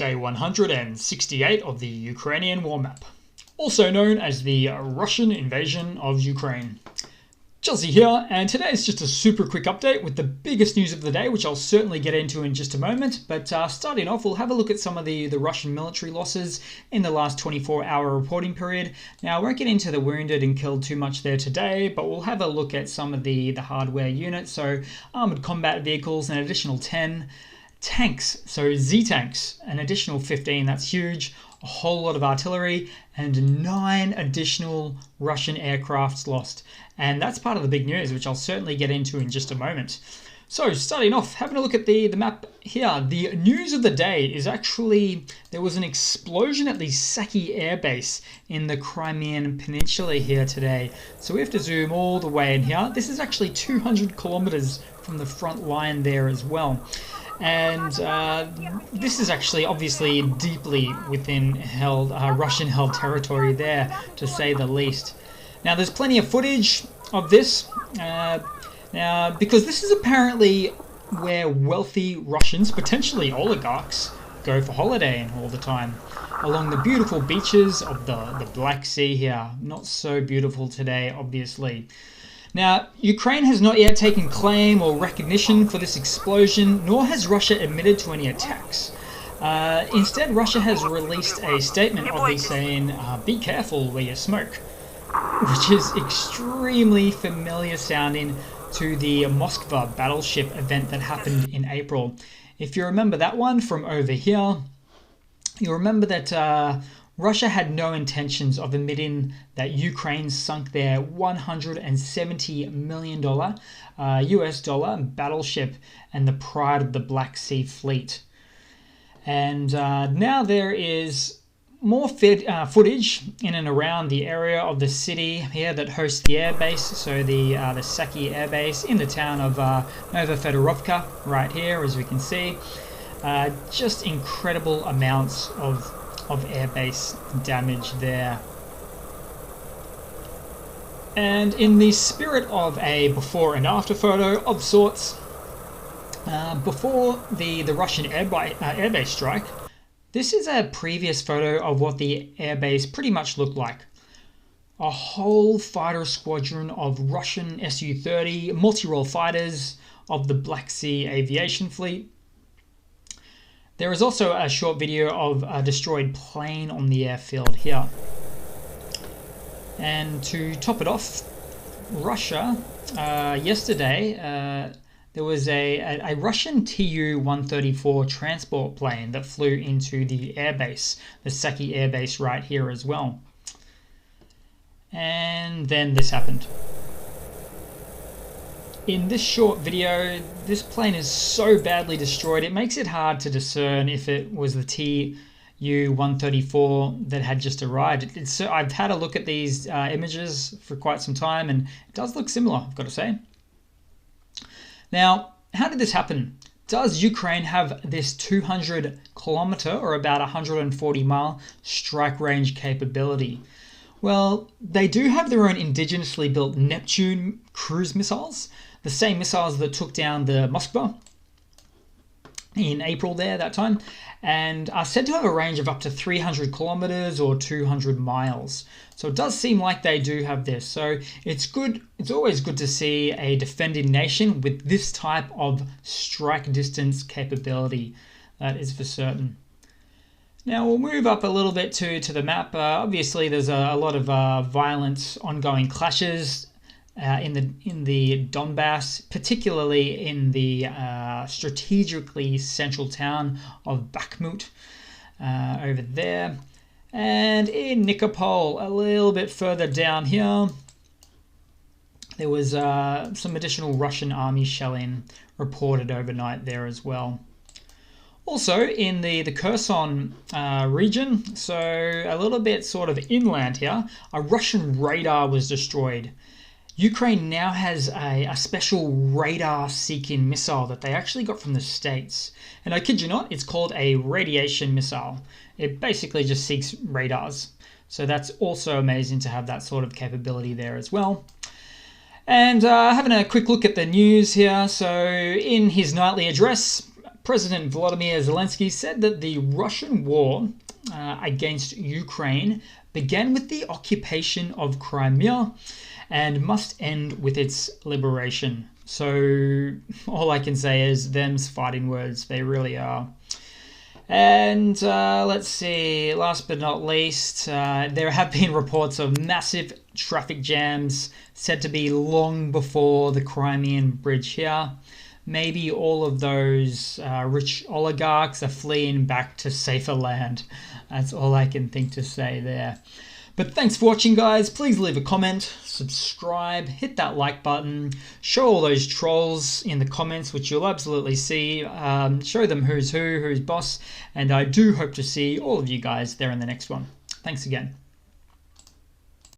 Day 168 of the Ukrainian war map, also known as the Russian invasion of Ukraine. Chelsea here, and today is just a super quick update with the biggest news of the day, which I'll certainly get into in just a moment. But starting off, we'll have a look at some of the Russian military losses in the last 24-hour reporting period. Now, I won't get into the wounded and killed too much there today, but we'll have a look at some of the hardware units. So, armoured combat vehicles, an additional 10. Tanks, so Z-tanks, an additional 15, that's huge. A whole lot of artillery, and 9 additional Russian aircrafts lost. And that's part of the big news, which I'll certainly get into in just a moment. So, starting off, having a look at the map here. The news of the day is actually there was an explosion at the Saki Air Base in the Crimean Peninsula here today. So we have to zoom all the way in here. This is actually 200 kilometers from the front line there as well. And this is actually obviously deeply within Russian-held territory there, to say the least. Now, there's plenty of footage of this. Now, because this is apparently where wealthy Russians, potentially oligarchs, go for holidaying all the time, along the beautiful beaches of the Black Sea here. Not so beautiful today, obviously. Now, Ukraine has not yet taken claim or recognition for this explosion, nor has Russia admitted to any attacks. Instead, Russia has released a statement oddly saying, be careful where you smoke, which is extremely familiar sounding to the Moskva battleship event that happened in April. If you remember that one from over here, you'll remember that Russia had no intentions of admitting that Ukraine sunk their $170 million US dollar battleship and the pride of the Black Sea Fleet. And now there is more footage in and around the area of the city here that hosts the airbase. So the Saki Air Base in the town of Novofedorovka right here, as we can see. Just incredible amounts of airbase damage there. And in the spirit of a before and after photo of sorts, before the Russian airbase strike, this is a previous photo of what the airbase pretty much looked like. A whole fighter squadron of Russian Su-30 multi-role fighters of the Black Sea Aviation Fleet. There is also a short video of a destroyed plane on the airfield here. And to top it off, Russia, yesterday, there was a Russian Tu-134 transport plane that flew into the airbase, the Saki airbase right here as well. And then this happened. In this short video, this plane is so badly destroyed, it makes it hard to discern if it was the Tu-134 that had just arrived. I've had a look at these images for quite some time, and it does look similar, I've got to say. Now, how did this happen? Does Ukraine have this 200 kilometer or about 140 mile strike range capability? Well, they do have their own indigenously built Neptune cruise missiles, the same missiles that took down the Moskva in April there, that time, and are said to have a range of up to 300 kilometers or 200 miles. So it does seem like they do have this. So it's good. It's always good to see a defending nation with this type of strike distance capability. That is for certain. Now we'll move up a little bit to the map. Obviously, there's a lot of violent ongoing clashes in the Donbass, particularly in the strategically central town of Bakhmut over there, and in Nikopol a little bit further down here. There was some additional Russian army shelling reported overnight there as well. Also in the Kherson region, so a little bit sort of inland here, a Russian radar was destroyed. Ukraine now has a special radar-seeking missile that they actually got from the States. And I kid you not, it's called a radiation missile. It basically just seeks radars. So that's also amazing to have that sort of capability there as well. And having a quick look at the news here. So in his nightly address, President Volodymyr Zelensky said that the Russian war against Ukraine began with the occupation of Crimea and must end with its liberation. So all I can say is them's fighting words. They really are. And let's see, last but not least, there have been reports of massive traffic jams said to be long before the Crimean Bridge here. Maybe all of those rich oligarchs are fleeing back to safer land. That's all I can think to say there. But thanks for watching, guys. Please leave a comment, subscribe, hit that like button, show all those trolls in the comments, which you'll absolutely see. Show them who's who, who's boss, and I do hope to see all of you guys there in the next one. Thanks again.